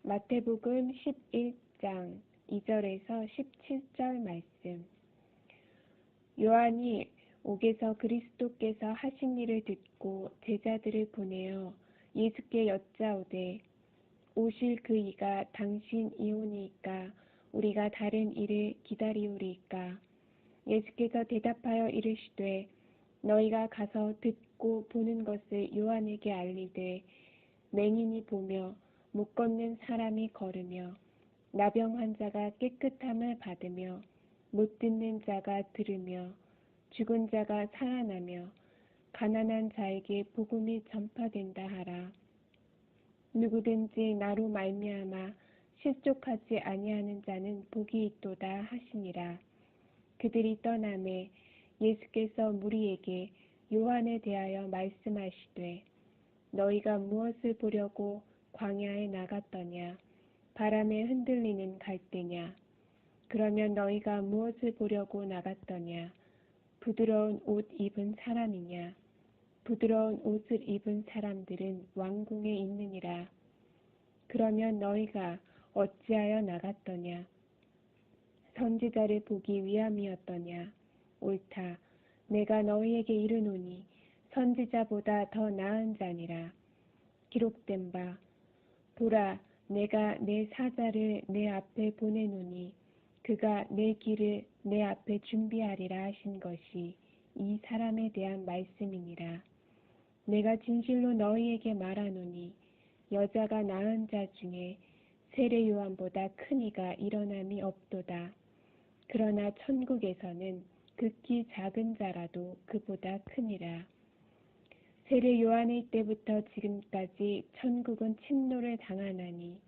마태복음 11장 2절에서 17절 말씀. 요한이 옥에서 그리스도께서 하신 일을 듣고 제자들을 보내어 예수께 여짜오되 오실 그 이가 당신이오니이까 우리가 다른 이를 기다리오리이까. 예수께서 대답하여 이르시되 너희가 가서 듣고 보는 것을 요한에게 알리되 맹인이 보며 못 걷는 사람이 걸으며 나병 환자가 깨끗함을 받으며 못 듣는 자가 들으며 죽은 자가 살아나며 가난한 자에게 복음이 전파된다 하라. 누구든지 나로 말미암아 실족하지 아니하는 자는 복이 있도다 하시니라. 그들이 떠나매 예수께서 무리에게 요한에 대하여 말씀하시되 너희가 무엇을 보려고 광야에 나갔더냐? 바람에 흔들리는 갈대냐? 그러면 너희가 무엇을 보려고 나갔더냐? 부드러운 옷 입은 사람이냐? 부드러운 옷을 입은 사람들은 왕궁에 있느니라. 그러면 너희가 어찌하여 나갔더냐? 선지자를 보기 위함이었더냐? 옳다. 내가 너희에게 이르노니 선지자보다 더 나은 자니라. 기록된 바 보라, 내가 내 사자를 내 앞에 보내노니 그가 내 길을 내 앞에 준비하리라 하신 것이 이 사람에 대한 말씀이니라. 내가 진실로 너희에게 말하노니 여자가 낳은 자 중에 세례 요한보다 큰 이가 일어남이 없도다. 그러나 천국에서는 극히 작은 자라도 그보다 크니라. 세례 요한의 때부터 지금까지 천국은 침노를 당하나니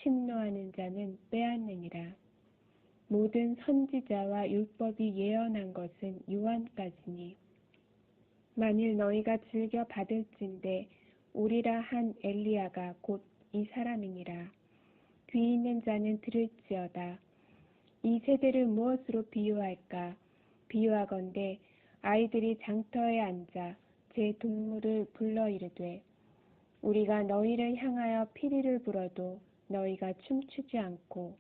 침노하는 자는 빼앗느니라. 모든 선지자와 율법이 예언한 것은 요한까지니 만일 너희가 즐겨 받을진대 오리라 한 엘리야가 곧 이 사람이니라. 귀 있는 자는 들을지어다. 이 세대를 무엇으로 비유할까? 비유하건대 아이들이 장터에 앉아 제 동물을 불러 이르되 우리가 너희를 향하여 피리를 불어도 너희가 춤추지 않고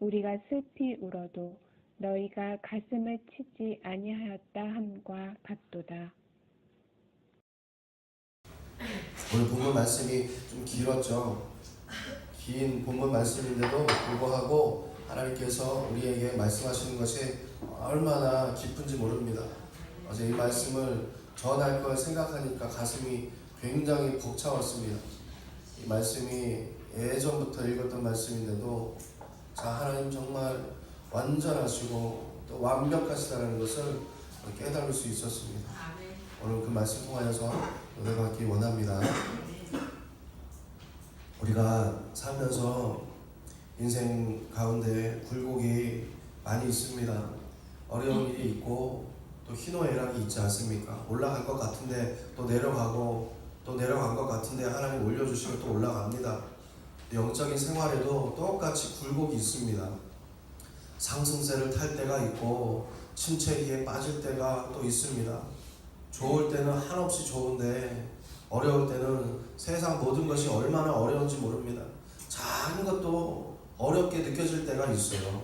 우리가 슬피 울어도 너희가 가슴을 치지 아니하였다 함과 같도다. 오늘 본문 말씀이 좀 길었죠. 긴 본문 말씀인데도 불구하고 하나님께서 우리에게 말씀하시는 것이 얼마나 기쁜지 모릅니다. 어제 이 말씀을 전할 걸 생각하니까 가슴이 굉장히 벅차왔습니다. 이 말씀이 예전부터 읽었던 말씀인데도 자, 하나님 정말 완전하시고 또 완벽하시다는 것을 깨달을 수 있었습니다. 오늘 그 말씀 통하여서 은혜 받기 원합니다. 우리가 살면서 인생 가운데 굴곡이 많이 있습니다. 어려운 일이 있고 또 희노애락이 있지 않습니까? 올라갈 것 같은데 또 내려가고 또 내려간 것 같은데 하나님 올려주시면 또 올라갑니다. 영적인 생활에도 똑같이 굴곡이 있습니다. 상승세를 탈 때가 있고 침체기에 빠질 때가 또 있습니다. 좋을 때는 한없이 좋은데 어려울 때는 세상 모든 것이 얼마나 어려운지 모릅니다. 작은 것도 어렵게 느껴질 때가 있어요.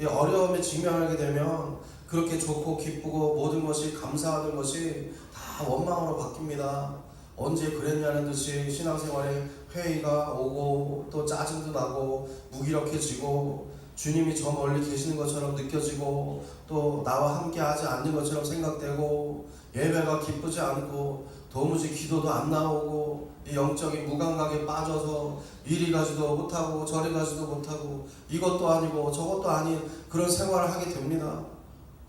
이 어려움에 직면하게 되면 그렇게 좋고 기쁘고 모든 것이 감사하는 것이 다 원망으로 바뀝니다. 언제 그랬냐는 듯이 신앙생활에 회의가 오고 또 짜증도 나고 무기력해지고 주님이 저 멀리 계시는 것처럼 느껴지고 또 나와 함께 하지 않는 것처럼 생각되고 예배가 기쁘지 않고 도무지 기도도 안 나오고 이 영적인 무감각에 빠져서 이리 가지도 못하고 저리 가지도 못하고 이것도 아니고 저것도 아닌 그런 생활을 하게 됩니다.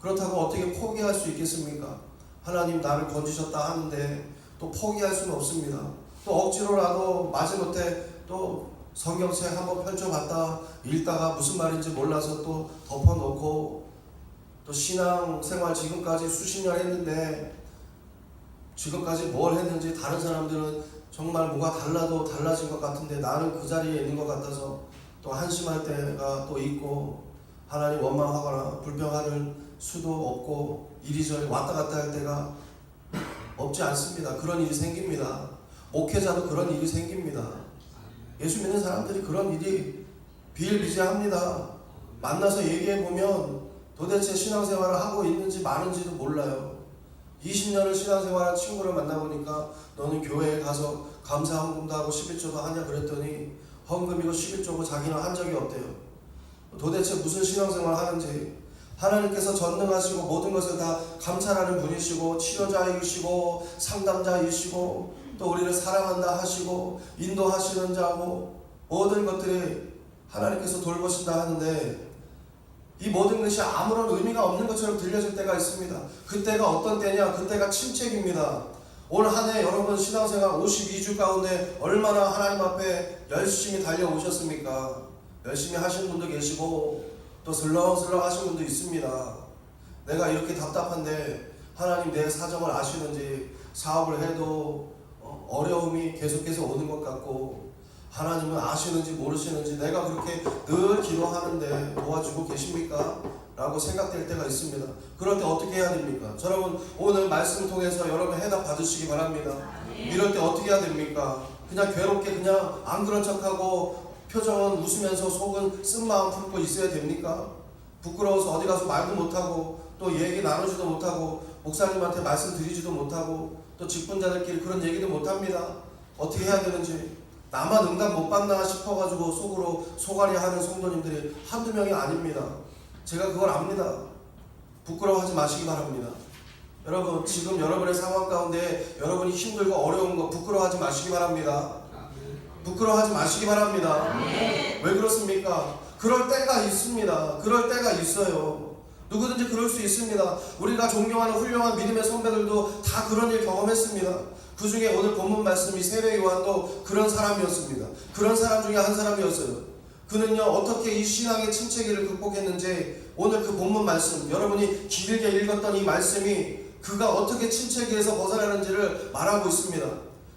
그렇다고 어떻게 포기할 수 있겠습니까? 하나님 나를 건지셨다 하는데 또 포기할 수는 없습니다. 또 억지로라도 마지못해 또 성경책 한번 펼쳐봤다 읽다가 무슨 말인지 몰라서 또 덮어놓고 또 신앙생활 지금까지 수십 년 했는데 지금까지 뭘 했는지 다른 사람들은 정말 뭐가 달라도 달라진 것 같은데 나는 그 자리에 있는 것 같아서 또 한심할 때가 또 있고 하나님 원망하거나 불평할 수도 없고 이리저리 왔다 갔다 할 때가 없지 않습니다. 그런 일이 생깁니다. 목회자도 그런 일이 생깁니다. 예수 믿는 사람들이 그런 일이 비일비재합니다. 만나서 얘기해보면 도대체 신앙생활을 하고 있는지 마는지도 몰라요. 20년을 신앙생활한 친구를 만나보니까 너는 교회에 가서 감사 헌금도 하고 11조도 하냐 그랬더니 헌금이고 11조고 자기는 한 적이 없대요. 도대체 무슨 신앙생활을 하는지. 하나님께서 전능하시고 모든 것을 다 감찰하는 분이시고 치료자이시고 상담자이시고 또 우리를 사랑한다 하시고 인도하시는 자고 모든 것들이 하나님께서 돌보신다 하는데 이 모든 것이 아무런 의미가 없는 것처럼 들려질 때가 있습니다. 그때가 어떤 때냐? 그때가 침체기입니다. 올 한 해 여러분 신앙생활 52주 가운데 얼마나 하나님 앞에 열심히 달려오셨습니까? 열심히 하신 분도 계시고 또 슬렁슬렁 하신 분도 있습니다. 내가 이렇게 답답한데 하나님 내 사정을 아시는지 사업을 해도 어려움이 계속해서 오는 것 같고 하나님은 아시는지 모르시는지 내가 그렇게 늘 기도하는데 도와주고 계십니까? 라고 생각될 때가 있습니다. 그럴 때 어떻게 해야 됩니까? 여러분 오늘 말씀을 통해서 여러분 해답 받으시기 바랍니다. 이럴 때 어떻게 해야 됩니까? 그냥 괴롭게 그냥 안 그런 척하고 표정은 웃으면서 속은 쓴마음 품고 있어야 됩니까? 부끄러워서 어디 가서 말도 못하고 또 얘기 나누지도 못하고 목사님한테 말씀드리지도 못하고 또 직분자들끼리 그런 얘기도 못합니다. 어떻게 해야 되는지 나만 응답 못 받나 싶어가지고 속으로 소갈이하는 성도님들이 한두 명이 아닙니다. 제가 그걸 압니다. 부끄러워하지 마시기 바랍니다. 여러분 지금 여러분의 상황 가운데 여러분이 힘들고 어려운 거 부끄러워하지 마시기 바랍니다. 부끄러워하지 마시기 바랍니다. 왜 그렇습니까? 그럴 때가 있습니다. 그럴 때가 있어요. 누구든지 그럴 수 있습니다. 우리가 존경하는 훌륭한 믿음의 선배들도 다 그런 일 경험했습니다. 그 중에 오늘 본문 말씀이 세례 요한도 그런 사람이었습니다. 그런 사람 중에 한 사람이었어요. 그는요 어떻게 이 신앙의 침체기를 극복했는지 오늘 그 본문 말씀 여러분이 길게 읽었던 이 말씀이 그가 어떻게 침체기에서 벗어나는지를 말하고 있습니다.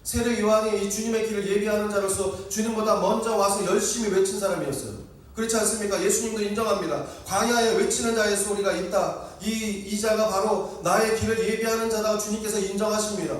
세례 요한이 이 주님의 길을 예비하는 자로서 주님보다 먼저 와서 열심히 외친 사람이었어요. 그렇지 않습니까? 예수님도 인정합니다. 광야에 외치는 자의 소리가 있다. 이 자가 바로 나의 길을 예비하는 자다. 주님께서 인정하십니다.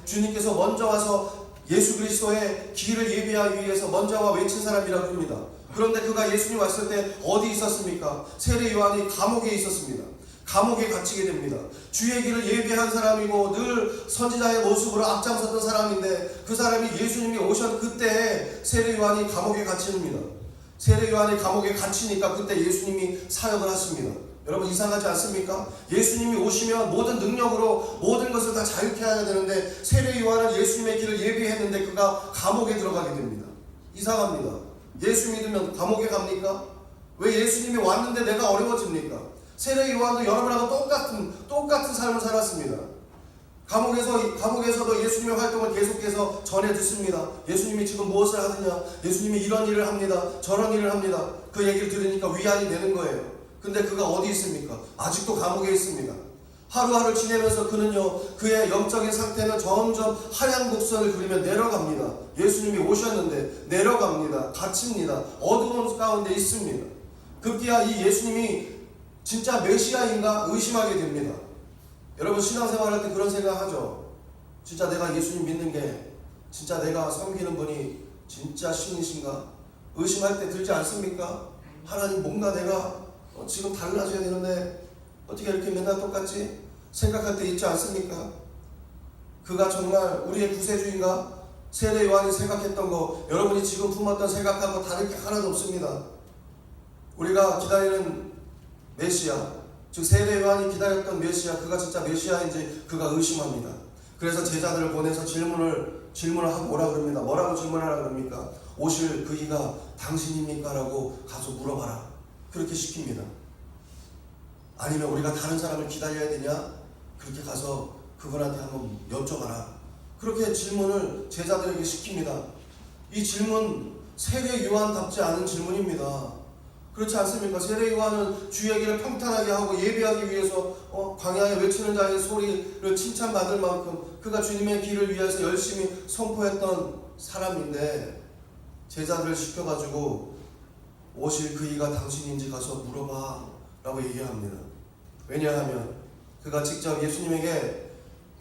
주님께서 먼저 와서 예수 그리스도의 길을 예비하기 위해서 먼저 와 외친 사람이라고 합니다. 그런데 그가 예수님 왔을 때 어디 있었습니까? 세례 요한이 감옥에 있었습니다. 감옥에 갇히게 됩니다. 주의 길을 예비한 사람이고 늘 선지자의 모습으로 앞장섰던 사람인데 그 사람이 예수님이 오셨 그때 세례 요한이 감옥에 갇힙니다. 세례 요한이 감옥에 갇히니까 그때 예수님이 사역을 하십니다. 여러분 이상하지 않습니까? 예수님이 오시면 모든 능력으로 모든 것을 다 자유케 해야 되는데 세례 요한은 예수님의 길을 예비했는데 그가 감옥에 들어가게 됩니다. 이상합니다. 예수 믿으면 감옥에 갑니까? 왜 예수님이 왔는데 내가 어려워집니까? 세례 요한도 여러분하고 똑같은 삶을 살았습니다. 감옥에서도 예수님의 활동을 계속해서 전해 듣습니다. 예수님이 지금 무엇을 하느냐? 예수님이 이런 일을 합니다. 저런 일을 합니다. 그 얘기를 들으니까 위안이 되는 거예요. 근데 그가 어디 있습니까? 아직도 감옥에 있습니다. 하루하루 지내면서 그는요 그의 영적인 상태는 점점 하얀 곡선을 그리며 내려갑니다. 예수님이 오셨는데 내려갑니다. 갇힙니다. 어두운 가운데 있습니다. 급기야 이 예수님이 진짜 메시아인가 의심하게 됩니다. 여러분 신앙생활 할 때 그런 생각하죠. 진짜 내가 예수님 믿는 게 진짜 내가 섬기는 분이 진짜 신이신가 의심할 때 들지 않습니까? 하나님 뭔가 내가 지금 달라져야 되는데 어떻게 이렇게 맨날 똑같지? 생각할 때 있지 않습니까? 그가 정말 우리의 구세주인가? 세례 요한이 생각했던 거 여러분이 지금 품었던 생각하고 다를 게 하나도 없습니다. 우리가 기다리는 메시아 즉 세례 요한이 기다렸던 메시아 그가 진짜 메시아인지 그가 의심합니다. 그래서 제자들을 보내서 질문을 하고 오라 그럽니다. 뭐라고 질문하라 그럽니까? 오실 그 이가 당신입니까? 라고 가서 물어봐라. 그렇게 시킵니다. 아니면 우리가 다른 사람을 기다려야 되냐? 그렇게 가서 그분한테 한번 여쭤봐라. 그렇게 질문을 제자들에게 시킵니다. 이 질문 세례 요한답지 않은 질문입니다. 그렇지 않습니까? 세례 요한은 주의 길을 평탄하게 하고 예비하기 위해서 광야에 외치는 자의 소리를 칭찬받을 만큼 그가 주님의 길을 위해서 열심히 선포했던 사람인데 제자들을 시켜가지고 오실 그 이가 당신인지 가서 물어봐 라고 얘기합니다. 왜냐하면 그가 직접 예수님에게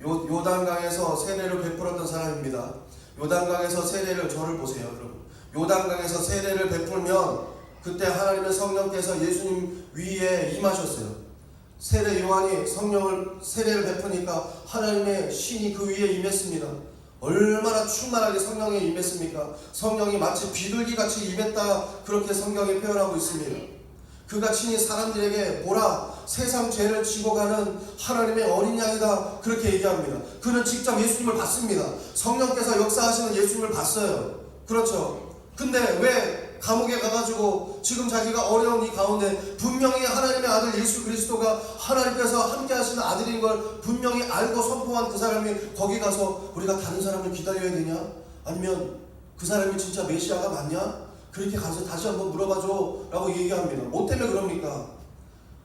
요단강에서 세례를 베풀었던 사람입니다. 요단강에서 세례를, 저를 보세요 여러분. 요단강에서 세례를 베풀면 그때 하나님의 성령께서 예수님 위에 임하셨어요. 세례 요한이 세례를 베푸니까 하나님의 신이 그 위에 임했습니다. 얼마나 충만하게 성령에 임했습니까? 성령이 마치 비둘기같이 임했다, 그렇게 성경에 표현하고 있습니다. 그가 친히 사람들에게 보라, 세상 죄를 지고 가는 하나님의 어린 양이다, 그렇게 얘기합니다. 그는 직접 예수님을 봤습니다. 성령께서 역사하시는 예수님을 봤어요. 그렇죠. 근데 왜 감옥에 가가지고 지금 자기가 어려운 이 가운데 분명히 하나님의 아들 예수 그리스도가 하나님께서 함께 하시는 아들인 걸 분명히 알고 선포한 그 사람이 거기 가서 우리가 다른 사람을 기다려야 되냐? 아니면 그 사람이 진짜 메시아가 맞냐? 그렇게 가서 다시 한번 물어봐줘 라고 얘기합니다. 뭐 때문에 그럽니까?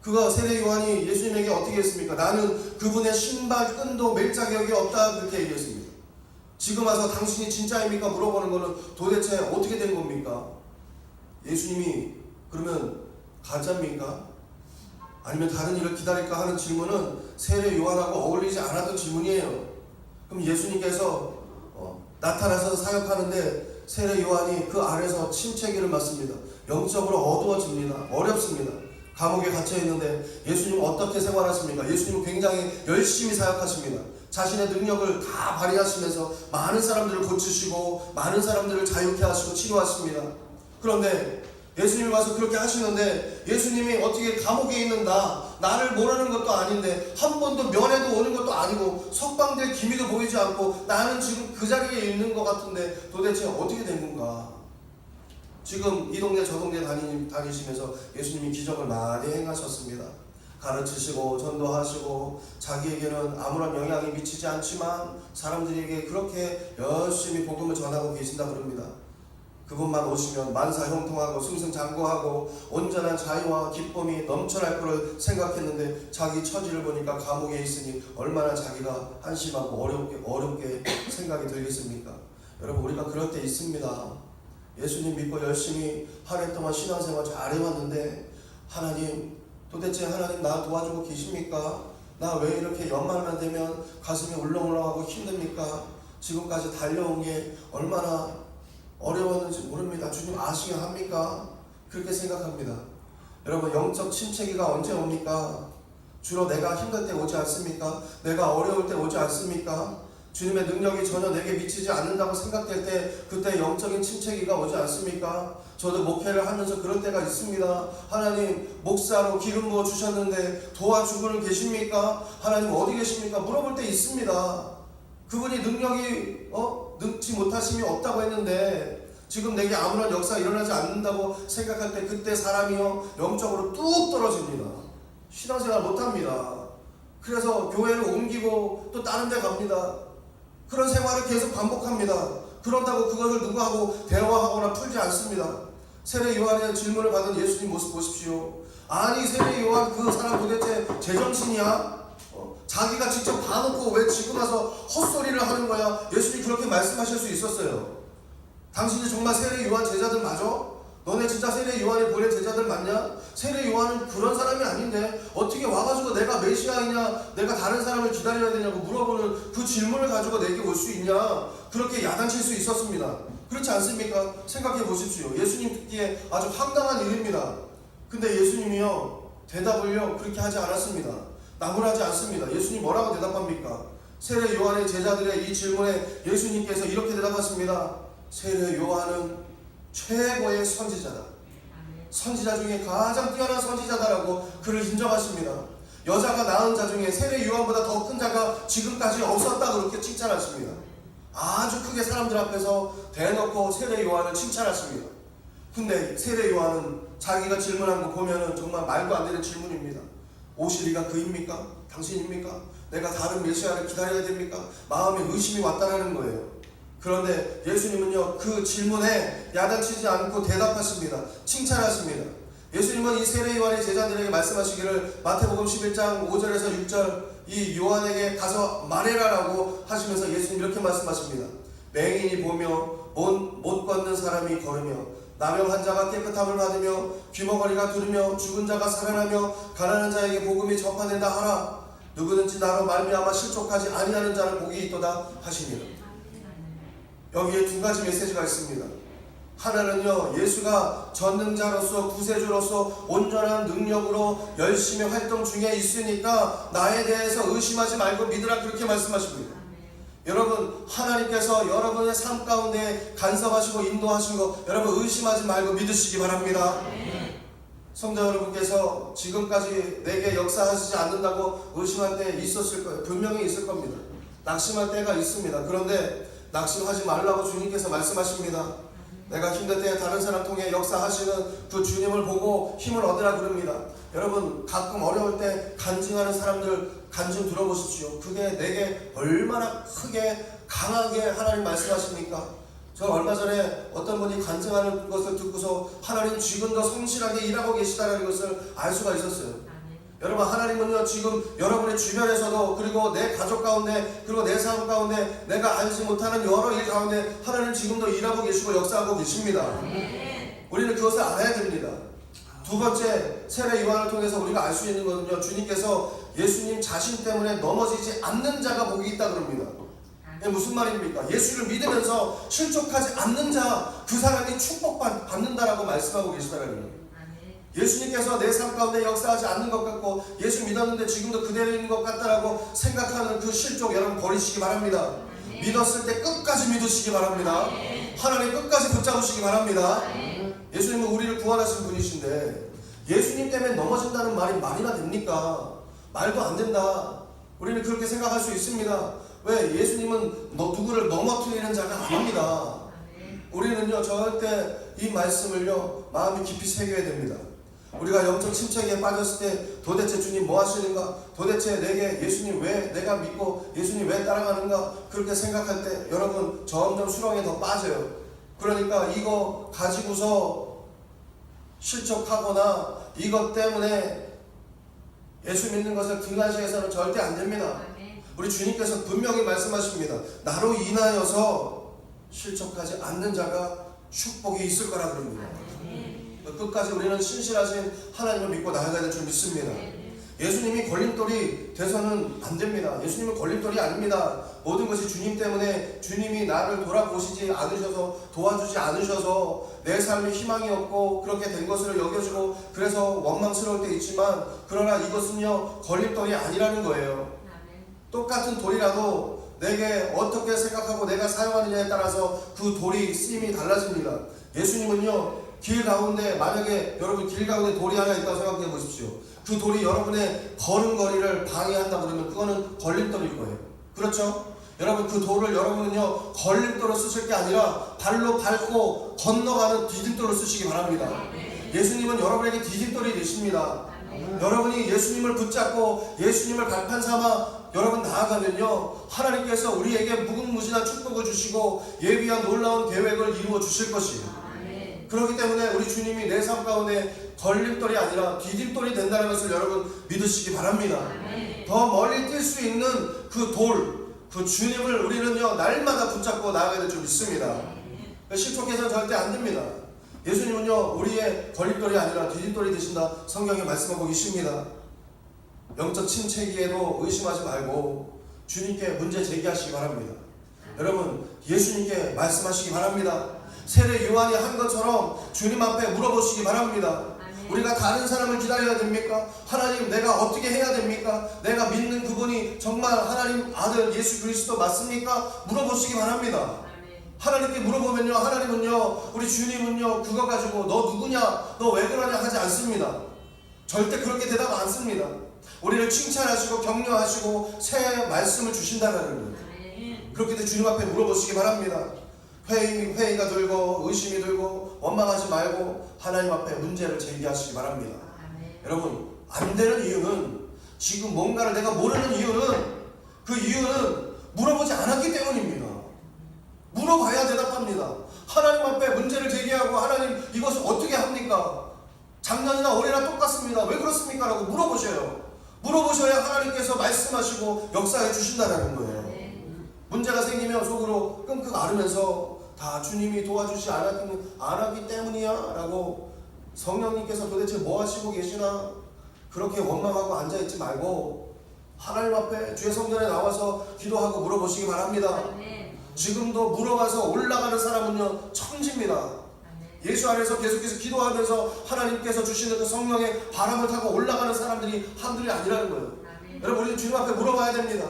그가 세례 요한이 예수님에게 어떻게 했습니까? 나는 그분의 신발 끈도 맬 자격이 없다, 그렇게 얘기했습니다. 지금 와서 당신이 진짜입니까? 물어보는 거는 도대체 어떻게 된 겁니까? 예수님이 그러면 가짜입니까? 아니면 다른 일을 기다릴까 하는 질문은 세례 요한하고 어울리지 않았던 질문이에요. 그럼 예수님께서 나타나서 사역하는데 세례 요한이 그 안에서 침체기를 맞습니다. 영적으로 어두워집니다. 어렵습니다. 감옥에 갇혀 있는데 예수님은 어떻게 생활하십니까? 예수님은 굉장히 열심히 사역하십니다. 자신의 능력을 다 발휘하시면서 많은 사람들을 고치시고 많은 사람들을 자유케 하시고 치료하십니다. 그런데 예수님이 와서 그렇게 하시는데 예수님이 어떻게 감옥에 있는 나를 모르는 것도 아닌데 한 번도 면회도 오는 것도 아니고 석방될 기미도 보이지 않고 나는 지금 그 자리에 있는 것 같은데 도대체 어떻게 된 건가? 지금 이 동네 저 동네 다니시면서 예수님이 기적을 많이 행하셨습니다. 가르치시고 전도하시고 자기에게는 아무런 영향이 미치지 않지만 사람들에게 그렇게 열심히 복음을 전하고 계신다 그럽니다. 그분만 오시면 만사 형통하고 승승장구하고 온전한 자유와 기쁨이 넘쳐날 거를 생각했는데 자기 처지를 보니까 감옥에 있으니 얼마나 자기가 한심하고 어렵게 생각이 들겠습니까? 여러분, 우리가 그럴 때 있습니다. 예수님 믿고 열심히 한 해 동안 신앙생활 잘 해왔는데 하나님, 도대체 하나님 나 도와주고 계십니까? 나 왜 이렇게 연말만 되면 가슴이 울렁울렁하고 힘듭니까? 지금까지 달려온 게 얼마나 어려웠는지 모릅니다. 주님 아시게 합니까? 그렇게 생각합니다. 여러분, 영적 침체기가 언제 옵니까? 주로 내가 힘들 때 오지 않습니까? 내가 어려울 때 오지 않습니까? 주님의 능력이 전혀 내게 미치지 않는다고 생각될 때 그때 영적인 침체기가 오지 않습니까? 저도 목회를 하면서 그럴 때가 있습니다. 하나님, 목사로 기름 부어 주셨는데 도와주고는 계십니까? 하나님 어디 계십니까? 물어볼 때 있습니다. 그분이 능력이 능치 못하심이 없다고 했는데 지금 내게 아무런 역사가 일어나지 않는다고 생각할 때 그때 사람이요 영적으로 뚝 떨어집니다. 신앙생활 못합니다. 그래서 교회를 옮기고 또 다른 데 갑니다. 그런 생활을 계속 반복합니다. 그런다고 그것을 누구하고 대화하거나 풀지 않습니다. 세례 요한의 질문을 받은 예수님 모습 보십시오. 아니, 세례 요한 그 사람 도대체 제정신이야? 자기가 직접 봐놓고 왜 지고 나서 헛소리를 하는 거야? 예수님이 그렇게 말씀하실 수 있었어요. 당신이 정말 세례 요한 제자들 맞아? 너네 진짜 세례 요한이 보낸 제자들 맞냐? 세례 요한은 그런 사람이 아닌데 어떻게 와가지고 내가 메시아이냐, 내가 다른 사람을 기다려야 되냐고 물어보는 그 질문을 가지고 내게 올 수 있냐? 그렇게 야단칠 수 있었습니다. 그렇지 않습니까? 생각해 보십시오. 예수님 듣기에 아주 황당한 일입니다. 근데 예수님이요 대답을요 그렇게 하지 않았습니다. 나무라지 않습니다. 예수님 뭐라고 대답합니까? 세례 요한의 제자들의 이 질문에 예수님께서 이렇게 대답하십니다. 세례 요한은 최고의 선지자다. 선지자 중에 가장 뛰어난 선지자다라고 그를 인정하십니다. 여자가 낳은 자 중에 세례 요한보다 더 큰 자가 지금까지 없었다, 그렇게 칭찬하십니다. 아주 크게 사람들 앞에서 대놓고 세례 요한을 칭찬하십니다. 근데 세례 요한은 자기가 질문한 거 보면은 정말 말도 안 되는 질문입니다. 오실 이가 그입니까? 당신입니까? 내가 다른 메시아를 기다려야 됩니까? 마음에 의심이 왔다라는 거예요. 그런데 예수님은요 그 질문에 야단치지 않고 대답하십니다. 칭찬하십니다. 예수님은 이 세례 요한의 제자들에게 말씀하시기를 마태복음 11장 5절에서 6절 이 요한에게 가서 말해라라고 하시면서 예수님 이렇게 말씀하십니다. 맹인이 보며 못 걷는 사람이 걸으며 나병 환자가 깨끗함을 받으며 귀머거리가 들으며 죽은 자가 살아나며 가난한 자에게 복음이 전파된다 하라. 누구든지 나로 말미암아 실족하지 아니하는 자는 복이 있도다 하시니라. 여기에 두 가지 메시지가 있습니다. 하나는요, 예수가 전능자로서 구세주로서 온전한 능력으로 열심히 활동 중에 있으니까 나에 대해서 의심하지 말고 믿으라, 그렇게 말씀하십니다. 여러분, 하나님께서 여러분의 삶 가운데 간섭하시고 인도하신 거 여러분 의심하지 말고 믿으시기 바랍니다. 성도 여러분께서 지금까지 내게 역사하시지 않는다고 의심할 때 있었을 거예요. 분명히 있을 겁니다. 낙심할 때가 있습니다. 그런데 낙심하지 말라고 주님께서 말씀하십니다. 내가 힘들 때 다른 사람 통해 역사하시는 그 주님을 보고 힘을 얻으라 그럽니다. 여러분, 가끔 어려울 때 간증하는 사람들 간증 들어보십시오. 그게 내게 얼마나 크게 강하게 하나님 말씀하십니까? 저 얼마 전에 어떤 분이 간증하는 것을 듣고서 하나님 지금도 성실하게 일하고 계시다는 것을 알 수가 있었어요. 여러분, 하나님은요 지금 여러분의 주변에서도, 그리고 내 가족 가운데, 그리고 내 삶 가운데, 내가 알지 못하는 여러 일 가운데 하나님 지금도 일하고 계시고 역사하고 계십니다. 우리는 그것을 알아야 됩니다. 두 번째, 세례 요한을 통해서 우리가 알 수 있는 것은요, 주님께서 예수님 자신 때문에 넘어지지 않는 자가 복이 있다 그럽니다. 이게 무슨 말입니까? 예수를 믿으면서 실족하지 않는 자, 그 사람이 축복받는다라고 말씀하고 계시다는 거예요. 예수님께서 내 삶 가운데 역사하지 않는 것 같고 예수 믿었는데 지금도 그대로 있는 것 같다라고 생각하는 그 실족 여러분 버리시기 바랍니다. 믿었을 때 끝까지 믿으시기 바랍니다. 하나님 끝까지 붙잡으시기 바랍니다. 예수님은 우리를 구원하신 분이신데 예수님 때문에 넘어진다는 말이 말이나 됩니까? 말도 안 된다. 우리는 그렇게 생각할 수 있습니다. 왜? 예수님은 누구를 넘어뜨리는 자가 아닙니다. 우리는요 절대 이 말씀을요 마음이 깊이 새겨야 됩니다. 우리가 영적 침체기에 빠졌을 때 도대체 주님 뭐 하시는가? 도대체 내게 예수님 왜 내가 믿고 예수님 왜 따라가는가? 그렇게 생각할 때 여러분 점점 수렁에 더 빠져요. 그러니까 이거 가지고서 실족하거나 이것 때문에 예수 믿는 것을 등한시해서는 절대 안 됩니다. 우리 주님께서 분명히 말씀하십니다. 나로 인하여서 실족하지 않는 자가 축복이 있을 거라 그럽니다. 끝까지 우리는 신실하신 하나님을 믿고 나아가야 될 줄 믿습니다. 예수님이 걸림돌이 돼서는 안 됩니다. 예수님은 걸림돌이 아닙니다. 모든 것이 주님 때문에 주님이 나를 돌아보시지 않으셔서 도와주지 않으셔서 내 삶에 희망이 없고 그렇게 된 것으로 여겨지고 그래서 원망스러울 때 있지만 그러나 이것은요 걸림돌이 아니라는 거예요. 똑같은 돌이라도 내게 어떻게 생각하고 내가 사용하느냐에 따라서 그 돌이 쓰임이 달라집니다. 예수님은요 길 가운데 만약에 여러분 길 가운데 돌이 하나 있다고 생각해 보십시오. 그 돌이 여러분의 걸음걸이를 방해한다 그러면 그거는 걸림돌일 거예요. 그렇죠? 여러분 그 돌을 여러분은요 걸림돌로 쓰실 게 아니라 발로 밟고 건너가는 디딤돌로 쓰시기 바랍니다. 예수님은 여러분에게 디딤돌이 되십니다. 여러분이 예수님을 붙잡고 예수님을 발판 삼아 여러분 나아가면요 하나님께서 우리에게 무궁무진한 축복을 주시고 예비한 놀라운 계획을 이루어 주실 것이에요. 그렇기 때문에 우리 주님이 내 삶 가운데 걸림돌이 아니라 디딤돌이 된다는 것을 여러분 믿으시기 바랍니다. 더 멀리 뛸 수 있는 그 돌, 그 주님을 우리는요 날마다 붙잡고 나아가야 될 줄 믿습니다. 실족해서는 절대 안 됩니다. 예수님은요 우리의 걸림돌이 아니라 디딤돌이 되신다 성경에 말씀하고 계십니다. 영적 침체기에도 의심하지 말고 주님께 문제 제기하시기 바랍니다. 여러분 예수님께 말씀하시기 바랍니다. 세례 요한이 한 것처럼 주님 앞에 물어보시기 바랍니다. 우리가 다른 사람을 기다려야 됩니까? 하나님 내가 어떻게 해야 됩니까? 내가 믿는 그분이 정말 하나님 아들 예수 그리스도 맞습니까? 물어보시기 바랍니다. 하나님께 물어보면요 하나님은요 우리 주님은요 그거 가지고 너 누구냐 너 왜 그러냐 하지 않습니다. 절대 그렇게 대답 안 씁니다. 우리를 칭찬하시고 격려하시고 새 말씀을 주신다는 거예요. 그렇기 때문에 주님 앞에 물어보시기 바랍니다. 회의가 들고 의심이 들고 원망하지 말고 하나님 앞에 문제를 제기하시기 바랍니다. 여러분 안 되는 이유는 지금 뭔가를 내가 모르는 이유는 그 이유는 물어보지 않았기 때문입니다. 물어봐야 대답합니다. 하나님 앞에 문제를 제기하고 하나님 이것을 어떻게 합니까? 작년이나 올해나 똑같습니다. 왜 그렇습니까? 라고 물어보셔요. 물어보셔야 하나님께서 말씀하시고 역사해 주신다는 거예요. 문제가 생기면 속으로 끙끙 앓으면서 다 주님이 도와주지 않았기 때문이야 라고 성령님께서 도대체 뭐 하시고 계시나 그렇게 원망하고 앉아있지 말고 하나님 앞에 주의 성전에 나와서 기도하고 물어보시기 바랍니다. 지금도 물어봐서 올라가는 사람은요 천지입니다. 예수 안에서 계속해서 기도하면서 하나님께서 주시는 그 성령의 바람을 타고 올라가는 사람들이 한둘이 아니라는 거예요. 여러분 우리는 주님 앞에 물어봐야 됩니다.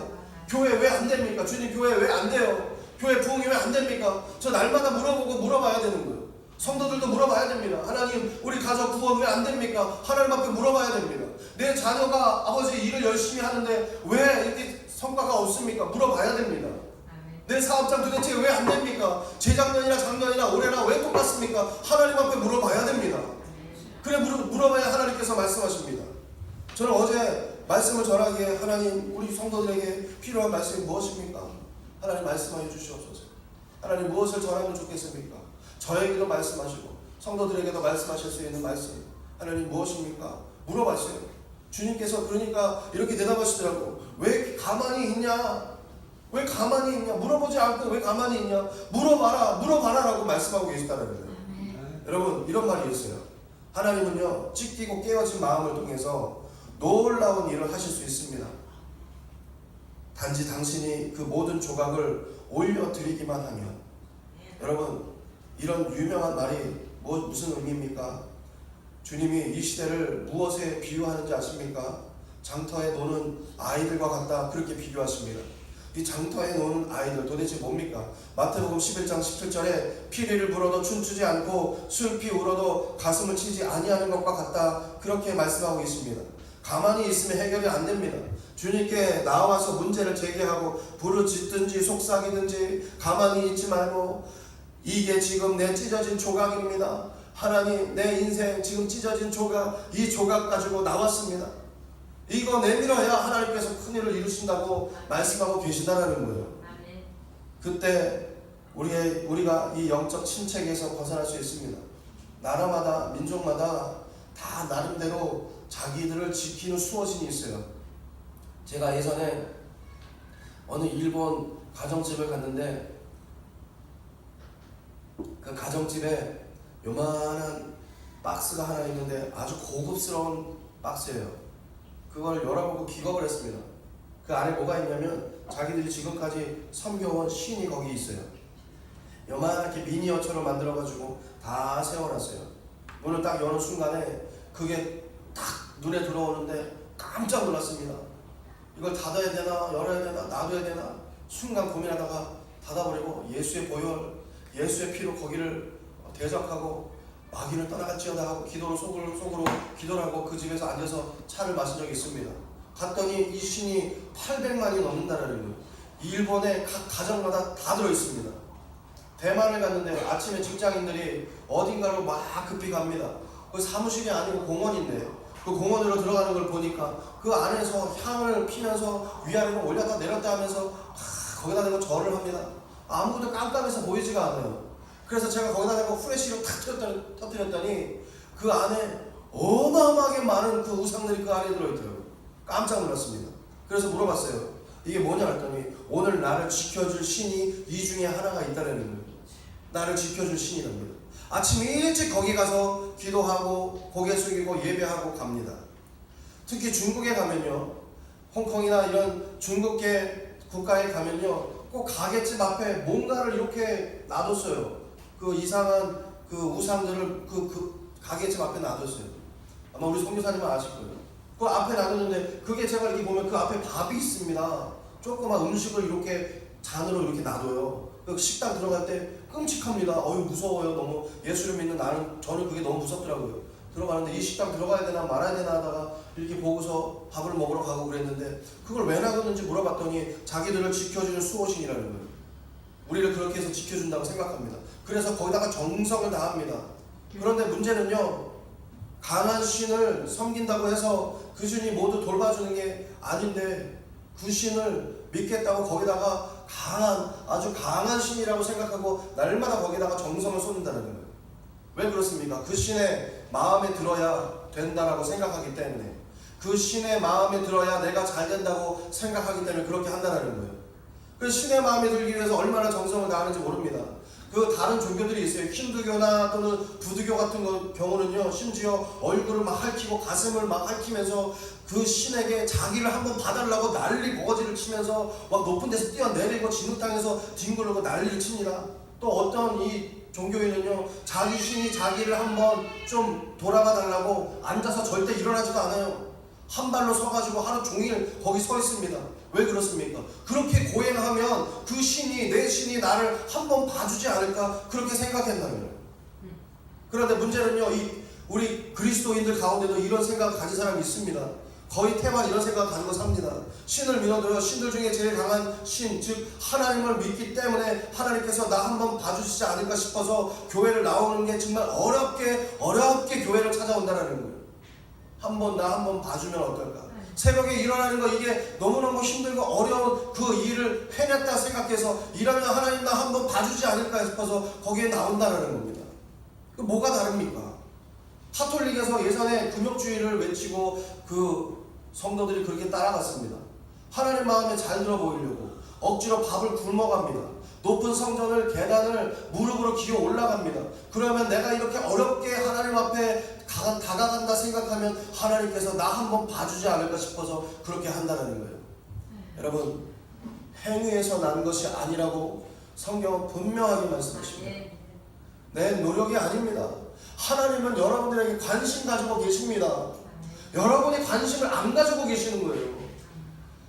교회 왜 안 됩니까? 주님 교회 왜 안 돼요? 교회 부흥이 왜 안 됩니까? 저 날마다 물어보고 물어봐야 되는 거예요. 성도들도 물어봐야 됩니다. 하나님 우리 가족 구원 왜 안 됩니까? 하나님 앞에 물어봐야 됩니다. 내 자녀가 아버지 일을 열심히 하는데 왜 이렇게 성과가 없습니까? 물어봐야 됩니다. 내 사업장 도대체 왜 안 됩니까? 재작년이나 작년이나 올해나 왜 똑같습니까? 하나님 앞에 물어봐야 됩니다. 그래 물어봐야 하나님께서 말씀하십니다. 저는 어제 말씀을 전하기에 하나님 우리 성도들에게 필요한 말씀이 무엇입니까? 하나님 말씀하여 주시옵소서. 하나님 무엇을 전하면 좋겠습니까? 저에게도 말씀하시고 성도들에게도 말씀하실 수 있는 말씀 하나님 무엇입니까? 물어봤어요. 주님께서 그러니까 이렇게 대답하시더라고. 왜 가만히 있냐? 왜 가만히 있냐? 물어보지 않고 왜 가만히 있냐? 물어봐라 라고 말씀하고 계시다는 거예요. 여러분 이런 말이 있어요. 하나님은요 찢기고 깨어진 마음을 통해서 놀라운 일을 하실 수 있습니다. 단지 당신이 그 모든 조각을 올려드리기만 하면. 여러분 이런 유명한 말이 무슨 의미입니까? 주님이 이 시대를 무엇에 비유하는지 아십니까? 장터에 노는 아이들과 같다 그렇게 비교하십니다. 이 장터에 노는 아이들 도대체 뭡니까? 마태복음 11장 17절에 피리를 불어도 춤추지 않고 슬피 울어도 가슴을 치지 아니하는 것과 같다 그렇게 말씀하고 있습니다. 가만히 있으면 해결이 안 됩니다. 주님께 나와서 문제를 제기하고 부르짖든지 속삭이든지 가만히 있지 말고 이게 지금 내 찢어진 조각입니다. 하나님 내 인생 지금 찢어진 조각 이 조각 가지고 나왔습니다. 이거 내밀어야 하나님께서 큰일을 이루신다고 말씀하고 계시다라는 거예요. 그때 우리가 이 영적 침체에서 벗어날 수 있습니다. 나라마다 민족마다 다 나름대로 자기들을 지키는 수호신이 있어요. 제가 예전에 어느 일본 가정집을 갔는데 그 가정집에 요만한 박스가 하나 있는데 아주 고급스러운 박스예요. 그걸 열어보고 기겁을 했습니다. 그 안에 뭐가 있냐면 자기들이 지금까지 섬겨온 신이 거기 있어요. 요만하게 미니어처럼 만들어가지고 다 세워놨어요. 문을 딱 여는 순간에 그게 딱 눈에 들어오는데 깜짝 놀랐습니다. 이걸 닫아야 되나 열어야 되나 놔둬야 되나 순간 고민하다가 닫아버리고 예수의 보혈 예수의 피로 거기를 대적하고 마귀를 떠나갈지어다 하고 기도로 속으로 기도를 하고 그 집에서 앉아서 차를 마신 적이 있습니다. 갔더니 이 신이 800만이 넘는다는 거예요. 일본의 각 가정마다 다 들어있습니다. 대만을 갔는데 아침에 직장인들이 어딘가로 막 급히 갑니다. 그 사무실이 아니고 공원인데 그 공원으로 들어가는 걸 보니까 그 안에서 향을 피면서 위아래로 올렸다 내렸다 하면서 거기다 대고 절을 합니다. 아무것도 깜깜해서 보이지가 않아요. 그래서 제가 거기다 대고 후레쉬로 탁 터뜨렸더니 그 안에 어마어마하게 많은 그 우상들이 그 안에 들어있더라고요. 깜짝 놀랐습니다. 그래서 물어봤어요. 이게 뭐냐 했더니 오늘 나를 지켜줄 신이 이 중에 하나가 있다는 거예요. 나를 지켜줄 신이랍니다. 아침 일찍 거기 가서 기도하고 고개 숙이고 예배하고 갑니다. 특히 중국에 가면요, 홍콩이나 이런 중국계 국가에 가면요, 꼭 가게집 앞에 뭔가를 이렇게 놔뒀어요. 그 이상한 그 우상들을 그 가게집 앞에 놔뒀어요. 아마 우리 선교사님은 아실 거예요. 그 앞에 놔뒀는데 그게 제가 이렇게 보면 그 앞에 밥이 있습니다. 조그만 음식을 이렇게 잔으로 이렇게 놔둬요. 그 식당 들어갈 때 끔찍합니다. 어휴 무서워요. 너무 예수를 믿는 저는 그게 너무 무섭더라고요. 들어가는데 이 식당 들어가야 되나 말아야 되나 하다가 이렇게 보고서 밥을 먹으러 가고 그랬는데 그걸 왜 놔뒀는지 물어봤더니 자기들을 지켜주는 수호신이라는 거예요. 우리를 그렇게 해서 지켜준다고 생각합니다. 그래서 거기다가 정성을 다합니다. 그런데 문제는요, 강한 신을 섬긴다고 해서 그 신이 모두 돌봐주는 게 아닌데 그 신을 믿겠다고 거기다가 아주 강한 신이라고 생각하고 날마다 거기다가 정성을 쏟는다는 거예요. 왜 그렇습니까? 그 신의 마음에 들어야 된다라고 생각하기 때문에, 그 신의 마음에 들어야 내가 잘 된다고 생각하기 때문에 그렇게 한다는 거예요. 그래서 신의 마음에 들기 위해서 얼마나 정성을 다하는지 모릅니다. 그 다른 종교들이 있어요. 힌두교나 또는 부두교 같은 경우는요, 심지어 얼굴을 막 핥히고 가슴을 막 핥히면서 그 신에게 자기를 한번 봐달라고 난리 버거지를 치면서 막 높은 데서 뛰어내리고 진흙탕에서 뒹굴고 난리를 칩니다. 또 어떤 이 종교인은요, 자기 신이 자기를 한번 좀 돌아봐 달라고 앉아서 절대 일어나지도 않아요. 한 발로 서가지고 하루 종일 거기 서 있습니다. 왜 그렇습니까? 그렇게 고행하면 그 신이, 내 신이 나를 한번 봐주지 않을까 그렇게 생각했나요? 그런데 문제는요, 우리 그리스도인들 가운데도 이런 생각을 가진 사람이 있습니다. 거의 태반 이런 생각을 가지고 삽니다. 신을 믿어도요, 신들 중에 제일 강한 신, 즉 하나님을 믿기 때문에 하나님께서 나 한번 봐주시지 않을까 싶어서 교회를 나오는 게 정말 어렵게 교회를 찾아온다는 거예요. 나 한번 봐주면 어떨까? 새벽에 일어나는 거 이게 너무너무 힘들고 어려운 그 일을 해냈다 생각해서 일하면 하나님 나 한번 봐주지 않을까 싶어서 거기에 나온다는 겁니다. 그 뭐가 다릅니까? 카톨릭에서 예전에 금욕주의를 외치고 그 성도들이 그렇게 따라갔습니다. 하나님 마음에 잘 들어 보이려고 억지로 밥을 굶어갑니다. 높은 성전을 계단을 무릎으로 기어 올라갑니다. 그러면 내가 이렇게 어렵게 하나님 앞에 다가간다 생각하면 하나님께서 나 한번 봐주지 않을까 싶어서 그렇게 한다는 거예요. 여러분, 행위에서 난 것이 아니라고 성경은 분명하게 말씀하십니다. 내 노력이 아닙니다. 하나님은 여러분들에게 관심 가지고 계십니다. 여러분이 관심을 안 가지고 계시는 거예요.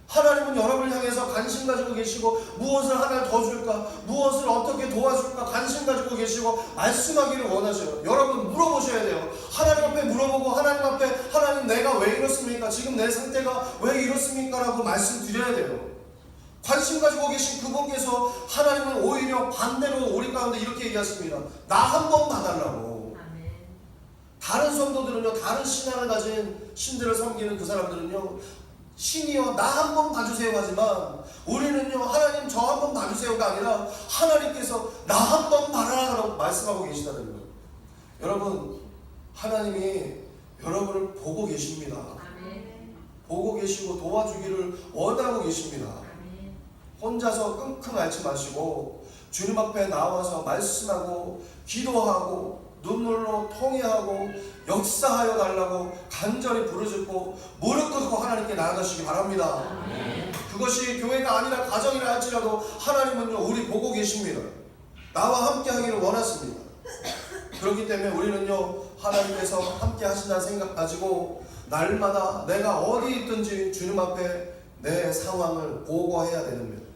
하나님은 여러분을 향해서 관심 가지고 계시고 무엇을 하나 더 줄까, 무엇을 어떻게 도와줄까 관심 가지고 계시고 말씀하기를 원하셔요. 여러분 물어보셔야 돼요. 하나님 앞에 물어보고 하나님 앞에 하나님 내가 왜 이렇습니까? 지금 내 상태가 왜 이렇습니까? 라고 말씀드려야 돼요. 관심 가지고 계신 그분께서 하나님은 오히려 반대로 우리 가운데 이렇게 얘기하십니다. 나 한 번 봐달라고. 다른 성도들은요, 다른 신앙을 가진 신들을 섬기는 그 사람들은요, 신이여 나 한 번 봐주세요 하지만 우리는요, 하나님 저 한 번 봐주세요가 아니라 하나님께서 나 한 번 봐라라고 말씀하고 계시다는 거예요. 여러분, 하나님이 여러분을 보고 계십니다. 보고 계시고 도와주기를 원하고 계십니다. 혼자서 끙끙 앓지 마시고 주님 앞에 나와서 말씀하고 기도하고 눈물로 통회하고 역사하여 달라고 간절히 부르짖고 무릎 꿇고 하나님께 나아가시기 바랍니다. 그것이 교회가 아니라 가정이라 할지라도 하나님은요, 우리 보고 계십니다. 나와 함께 하기를 원하십니다. 그렇기 때문에 우리는요, 하나님께서 함께 하신다는 생각 가지고 날마다 내가 어디 있든지 주님 앞에 내 상황을 보고해야 되는 거예요.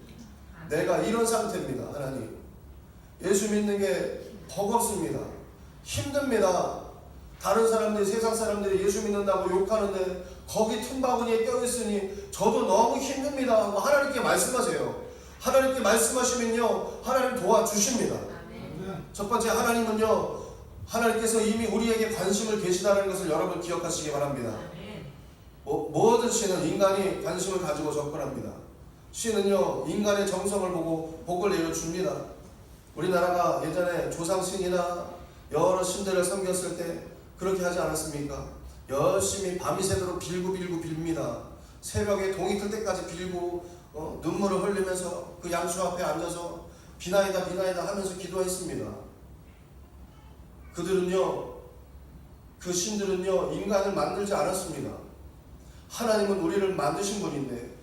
내가 이런 상태입니다. 하나님, 예수 믿는 게 버겁습니다. 힘듭니다. 다른 사람들이, 세상 사람들이 예수 믿는다고 욕하는데 거기 틈바구니에 껴있으니 저도 너무 힘듭니다 하고 하나님께 말씀하세요. 하나님께 말씀하시면요, 하나님 도와주십니다. 첫 번째, 하나님은요, 하나님께서 이미 우리에게 관심을 계시다는 것을 여러분 기억하시기 바랍니다. 모든 신은 인간이 관심을 가지고 접근합니다. 신은요, 인간의 정성을 보고 복을 내려줍니다. 우리나라가 예전에 조상신이나 여러 신들을 섬겼을 때 그렇게 하지 않았습니까? 열심히 밤이 새도록 빌고 빕니다. 새벽에 동이 틀 때까지 빌고 눈물을 흘리면서 그 양수 앞에 앉아서 비나이다 하면서 기도했습니다. 그들은요, 그 신들은요, 인간을 만들지 않았습니다. 하나님은 우리를 만드신 분인데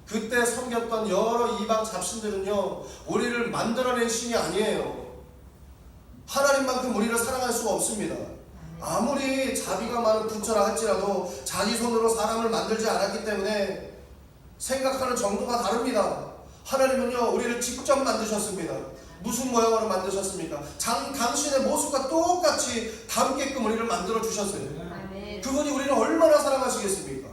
그때 섬겼던 여러 이방 잡신들은요, 우리를 만들어낸 신이 아니에요. 하나님만큼 우리를 사랑할 수가 없습니다. 아무리 자비가 많은 부처라 할지라도 자기 손으로 사람을 만들지 않았기 때문에 생각하는 정도가 다릅니다. 하나님은요, 우리를 직접 만드셨습니다. 무슨 모양으로 만드셨습니까? 당신의 모습과 똑같이 닮게끔 우리를 만들어 주셨어요. 그분이 우리를 얼마나 사랑하시겠습니까?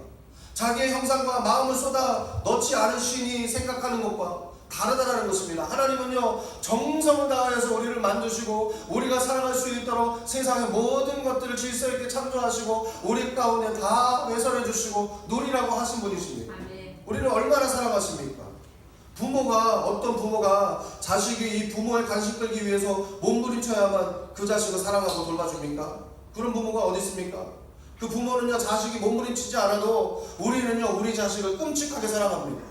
자기의 형상과 마음을 쏟아 넣지 않은 신이 생각하는 것과 다르다는 것입니다. 하나님은요, 정성을 다해서 우리를 만드시고 우리가 살아갈 수 있도록 세상의 모든 것들을 질서 있게 창조하시고 우리 가운데 다 외설해 주시고 누리라고 하신 분이십니다. 우리를 얼마나 사랑하십니까? 어떤 부모가 자식이 이 부모의 관심 끌기 위해서 몸부림쳐야만 그 자식을 사랑하고 돌봐줍니까? 그런 부모가 어디 있습니까? 그 부모는요, 자식이 몸부림치지 않아도 우리는요, 우리 자식을 끔찍하게 사랑합니다.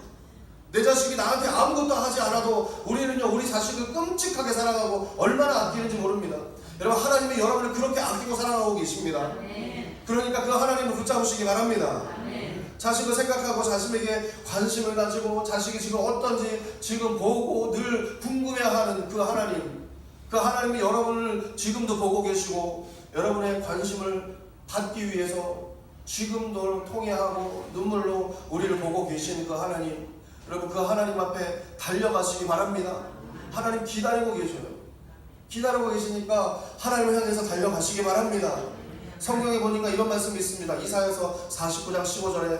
내 자식이 나한테 아무것도 하지 않아도 우리는요 우리 자식을 끔찍하게 사랑하고 얼마나 아끼는지 모릅니다. 여러분 하나님이 여러분을 그렇게 아끼고 사랑하고 계십니다. 그러니까 그 하나님을 붙잡으시기 바랍니다. 자식을 생각하고 자신에게 관심을 가지고 자식이 지금 어떤지 지금 보고 늘 궁금해하는 그 하나님이 여러분을 지금도 보고 계시고 여러분의 관심을 받기 위해서 지금도 통해하고 눈물로 우리를 보고 계시는 그 하나님, 여러분 그 하나님 앞에 달려가시기 바랍니다. 하나님 기다리고 계셔요. 기다리고 계시니까 하나님을 향해서 달려가시기 바랍니다. 성경에 보니까 이런 말씀이 있습니다. 이사야서 49장 15절에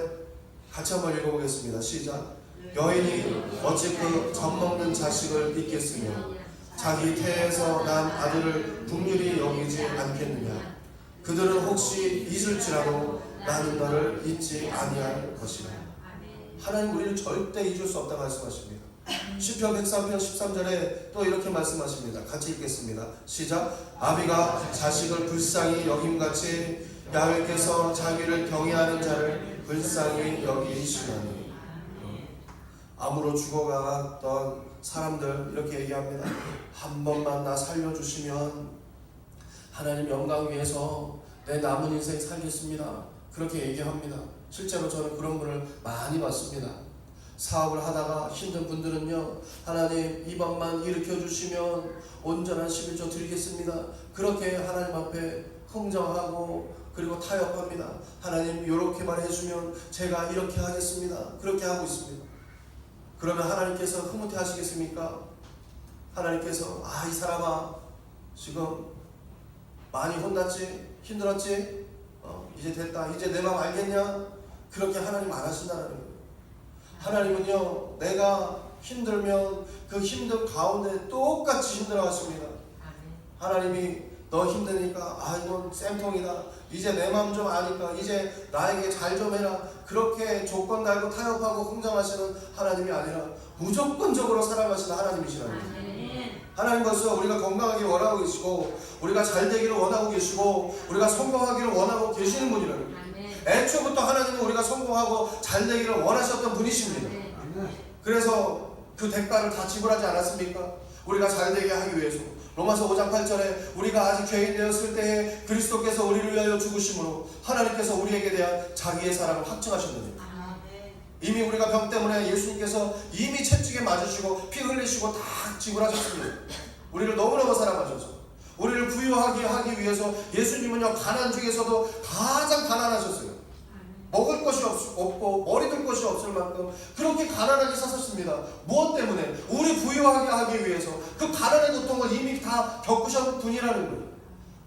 같이 한번 읽어보겠습니다. 시작. 여인이 어찌 그 젖먹는 자식을 믿겠으며 자기 태에서 난 아들을 긍휼히 여기지 않겠느냐. 그들은 혹시 잊을지라도 나는 너를 잊지 아니할 것이라. 하나님 우리를 절대 잊을 수 없다고 말씀하십니다. 시편 103편 13절에 또 이렇게 말씀하십니다. 같이 읽겠습니다. 시작. 아비가 자식을 불쌍히 여김같이 야훼께서 자기를 경외하는 자를 불쌍히 여기시나니. 암으로 죽어갔던 사람들 이렇게 얘기합니다. 한 번만 나 살려주시면 하나님 영광 위해서 내 남은 인생 살겠습니다. 그렇게 얘기합니다. 실제로 저는 그런 분을 많이 봤습니다. 사업을 하다가 힘든 분들은요, 하나님 이번만 일으켜 주시면 온전한 11조 드리겠습니다. 그렇게 하나님 앞에 흥정하고 그리고 타협합니다. 하나님 이렇게만 해주면 제가 이렇게 하겠습니다. 그렇게 하고 있습니다. 그러면 하나님께서 흐뭇해 하시겠습니까? 하나님께서 이 사람아 지금 많이 혼났지? 힘들었지? 이제 됐다. 이제 내 마음 알겠냐? 그렇게 하나님 안 하신다는 거예요. 하나님은요, 내가 힘들면 그 힘든 가운데 똑같이 힘들어 하십니다. 하나님이 너 힘드니까 이건 쌤통이다. 이제 내 마음 좀 아니까 이제 나에게 잘 좀 해라. 그렇게 조건 달고 타협하고 흥정하시는 하나님이 아니라 무조건적으로 사랑하시는 하나님이시라는 거예요. 하나님 벌써 우리가 건강하기를 원하고 계시고 우리가 잘 되기를 원하고 계시고 우리가 성공하기를 원하고 계시는 분이라는 거예요. 애초부터 하나님은 우리가 성공하고 잘 되기를 원하셨던 분이십니다. 그래서 그 대가를 다 지불하지 않았습니까? 우리가 잘 되게 하기 위해서. 로마서 5장 8절에 우리가 아직 죄인 되었을 때에 그리스도께서 우리를 위하여 죽으심으로 하나님께서 우리에게 대한 자기의 사랑을 확증하셨느니라. 이미 우리가 병 때문에 예수님께서 이미 채찍에 맞으시고 피 흘리시고 다 지불하셨습니다. 우리를 너무너무 사랑하셔서 우리를 부유하게 위해서 예수님은요 가난 중에서도 가장 가난하셨어요. 먹을 것이 없고 머리 둘 것이 없을 만큼 그렇게 가난하게 사셨습니다. 무엇 때문에? 우리 부유하게 하기 위해서. 그 가난의 고통을 이미 다 겪으셨던 분이라는 거예요.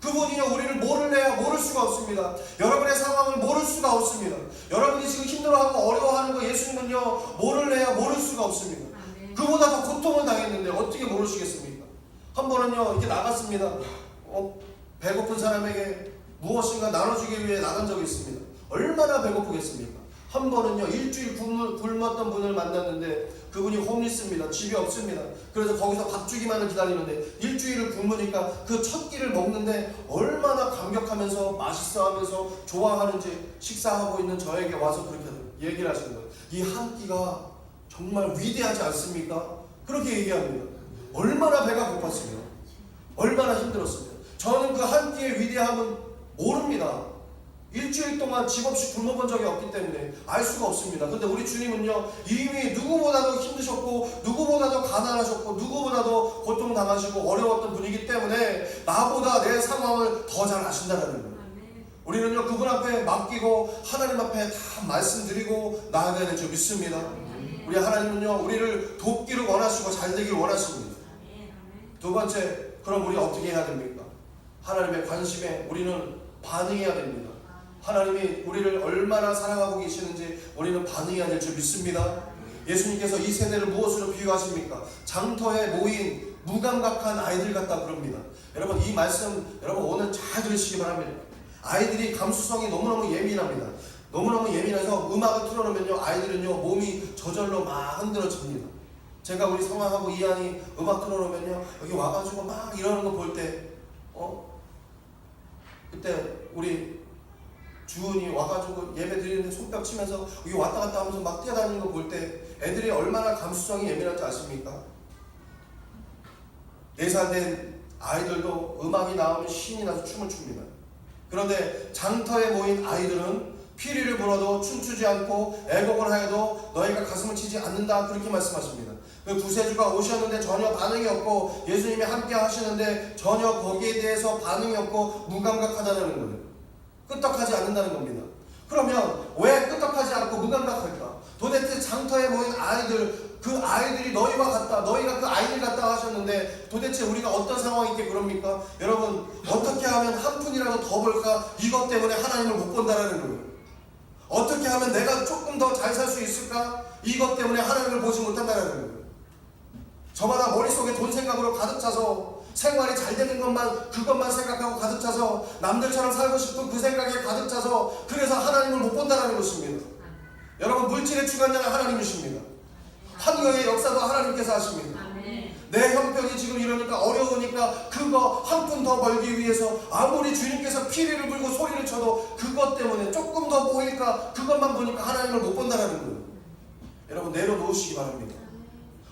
그분이요 우리를 모를래야 모를 수가 없습니다. 여러분의 상황을 모를 수가 없습니다. 여러분이 지금 힘들어하고 어려워하는 거 예수님은요 모를래야 모를 수가 없습니다. 그보다 더 고통을 당했는데 어떻게 모르시겠습니까? 한 번은요 이렇게 나갔습니다. 배고픈 사람에게 무엇인가 나눠주기 위해 나간 적이 있습니다. 얼마나 배고프겠습니까? 한 번은요 일주일 굶었던 분을 만났는데 그분이 홈리스입니다. 집이 없습니다. 그래서 거기서 밥 주기만을 기다리는데 일주일을 굶으니까 그 첫 끼를 먹는데 얼마나 감격하면서 맛있어하면서 좋아하는지 식사하고 있는 저에게 와서 그렇게 얘기를 하시는 거예요. 이 한 끼가 정말 위대하지 않습니까? 그렇게 얘기합니다. 얼마나 배가 고팠으면 얼마나 힘들었으면. 저는 그 한 끼의 위대함은 모릅니다. 일주일 동안 집 없이 굶어본 적이 없기 때문에 알 수가 없습니다. 근데 우리 주님은요 이미 누구보다도 힘드셨고 누구보다도 가난하셨고 누구보다도 고통당하시고 어려웠던 분이기 때문에 나보다 내 상황을 더 잘 아신다는 거예요. 우리는요 그분 앞에 맡기고 하나님 앞에 다 말씀드리고 나아가야 될 줄 믿습니다. 우리 하나님은요 우리를 돕기를 원하시고 잘 되기를 원하십니다. 두 번째, 그럼 우리 어떻게 해야 됩니까? 하나님의 관심에 우리는 반응해야 됩니다. 하나님이 우리를 얼마나 사랑하고 계시는지 우리는 반응해야 될 줄 믿습니다. 예수님께서 이 세대를 무엇으로 비유하십니까? 장터에 모인 무감각한 아이들 같다 그럽니다. 여러분 이 말씀 여러분 오늘 잘 들으시기 바랍니다. 아이들이 감수성이 너무너무 예민합니다. 너무너무 예민해서 음악을 틀어놓으면요 아이들은요 몸이 저절로 막 흔들어집니다. 제가 우리 성화하고 이한이 음악 틀어놓으면요 여기 와가지고 막 이러는 거 볼 때 그때 우리 주은이 와가지고 예배 드리는데 손뼉 치면서 여기 왔다 갔다 하면서 막 뛰어다니는 거 볼 때 애들이 얼마나 감수성이 예민한지 아십니까? 4살 된 아이들도 음악이 나오면 신이 나서 춤을 춥니다. 그런데 장터에 모인 아이들은 피리를 불어도 춤추지 않고 애곡을 하여도 너희가 가슴을 치지 않는다, 그렇게 말씀하십니다. 그 구세주가 오셨는데 전혀 반응이 없고 예수님이 함께 하시는데 전혀 거기에 대해서 반응이 없고 무감각하다는 거예요. 끄떡하지 않는다는 겁니다. 그러면 왜 끄떡하지 않고 무감각할까? 도대체 장터에 모인 아이들, 그 아이들이 너희와 같다, 너희가 그 아이들 같다 하셨는데 도대체 우리가 어떤 상황이 있게 그럽니까? 여러분, 어떻게 하면 한 푼이라도 더 벌까? 이것 때문에 하나님을 못 본다라는 거예요. 어떻게 하면 내가 조금 더 잘 살 수 있을까? 이것 때문에 하나님을 보지 못한다는 거예요. 저마다 머릿속에 돈 생각으로 가득 차서 생활이 잘 되는 것만, 그것만 생각하고 가득 차서 남들처럼 살고 싶은 그 생각에 가득 차서 그래서 하나님을 못 본다는 것입니다. 여러분, 물질의 주관자는 하나님이십니다. 환경의 역사도 하나님께서 하십니다. 내 형편이 지금 이러니까 어려우니까 그거 한 푼 더 벌기 위해서 아무리 주님께서 피리를 불고 소리를 쳐도 그것 때문에 조금 더 보일까, 그것만 보니까 하나님을 못 본다는 거예요. 여러분, 내려놓으시기 바랍니다.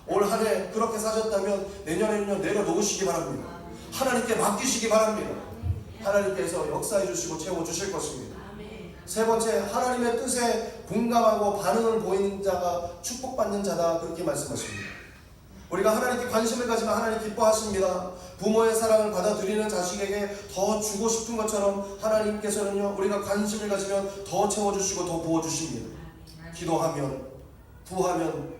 올 한 해 그렇게 사셨다면 내년에는요, 내려놓으시기 바랍니다. 하나님께 맡기시기 바랍니다. 하나님께서 역사해 주시고 채워주실 것입니다. 세 번째, 하나님의 뜻에 공감하고 반응을 보이는 자가 축복받는 자다, 그렇게 말씀하십니다. 우리가 하나님께 관심을 가지면 하나님 기뻐하십니다. 부모의 사랑을 받아들이는 자식에게 더 주고 싶은 것처럼 하나님께서는요, 우리가 관심을 가지면 더 채워주시고 더 부어주십니다. 기도하면, 구하면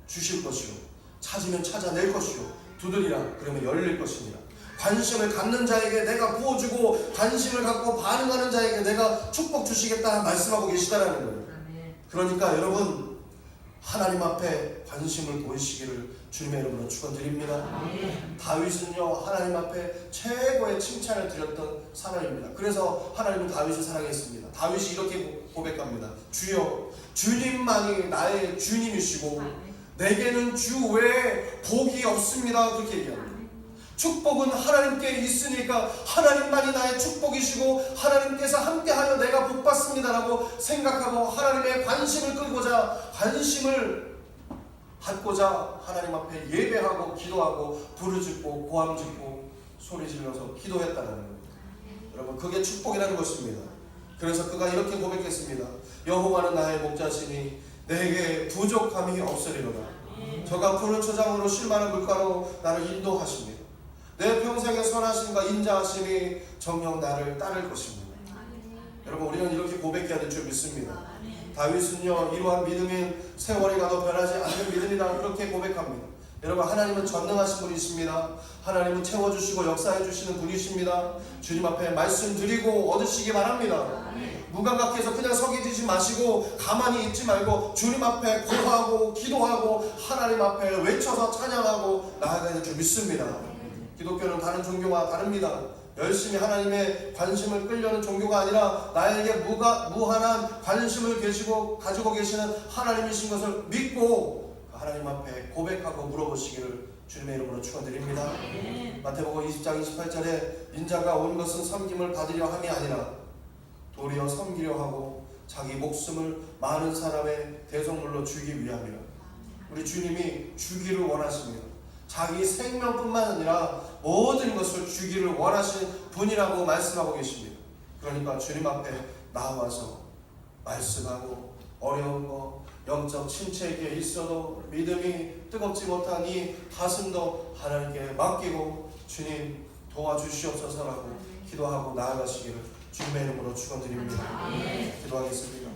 주실 것이요, 찾으면 찾아낼 것이요, 두드리라 그러면 열릴 것입니다. 관심을 갖는 자에게 내가 부어주고 관심을 갖고 반응하는 자에게 내가 축복 주시겠다 말씀하고 계시다라는 거예요. 그러니까 여러분, 하나님 앞에 관심을 보이시기를 주님의 이름으로 축원드립니다. 다윗은요, 하나님 앞에 최고의 칭찬을 드렸던 사람입니다. 그래서 하나님은 다윗을 사랑했습니다. 다윗이 이렇게 고백합니다. 주여, 주님만이 나의 주님이시고 내게는 주 외에 복이 없습니다, 그렇게 얘기합니다. 축복은 하나님께 있으니까 하나님만이 나의 축복이시고 하나님께서 함께하여 내가 복받습니다라고 생각하고 하나님의 관심을 끌고자, 관심을 받고자 하나님 앞에 예배하고 기도하고 부르짖고 고함짓고 소리질러서 기도했다는 거예요. 여러분, 그게 축복이라는 것입니다. 그래서 그가 이렇게 고백했습니다. 여호와는 나의 목자시니 내게 부족함이 없으리로다. 저가 푸른 초장으로 쉴 만한 물가로 나를 인도하십니다. 내 평생의 선하심과 인자하심이 정녕 나를 따를 것입니다. 여러분, 우리는 이렇게 고백해야 될 줄 믿습니다. 다윗은요, 이러한 믿음인 세월이 가도 변하지 않는 믿음이다, 그렇게 고백합니다. 여러분, 하나님은 전능하신 분이십니다. 하나님은 채워주시고 역사해주시는 분이십니다. 주님 앞에 말씀드리고 얻으시기 바랍니다. 무감각해서 그냥 서 계시지 마시고 가만히 있지 말고 주님 앞에 고하고 기도하고 하나님 앞에 외쳐서 찬양하고 나아가야 될 줄 믿습니다. 기독교는 다른 종교와 다릅니다. 열심히 하나님의 관심을 끌려는 종교가 아니라 나에게 무한한 관심을 가지고 계시는 하나님이신 것을 믿고 하나님 앞에 고백하고 물어보시기를 주님의 이름으로 축원드립니다. 마태복음 20장 28절에 인자가 온 것은 섬김을 받으려 함이 아니라 도리어 섬기려 하고 자기 목숨을 많은 사람의 대속물로 주기 위함이라. 우리 주님이 주기를 원하십니다. 자기 생명뿐만 아니라 모든 것을 주기를 원하시는 분이라고 말씀하고 계십니다. 그러니까 주님 앞에 나와서 말씀하고 어려운 거, 영적 침체에 있어도 믿음이 뜨겁지 못한 이 가슴도 하나님께 맡기고 주님 도와주시옵소서라고 기도하고 나아가시기를 주님의 이름으로 축원드립니다. 기도하겠습니다.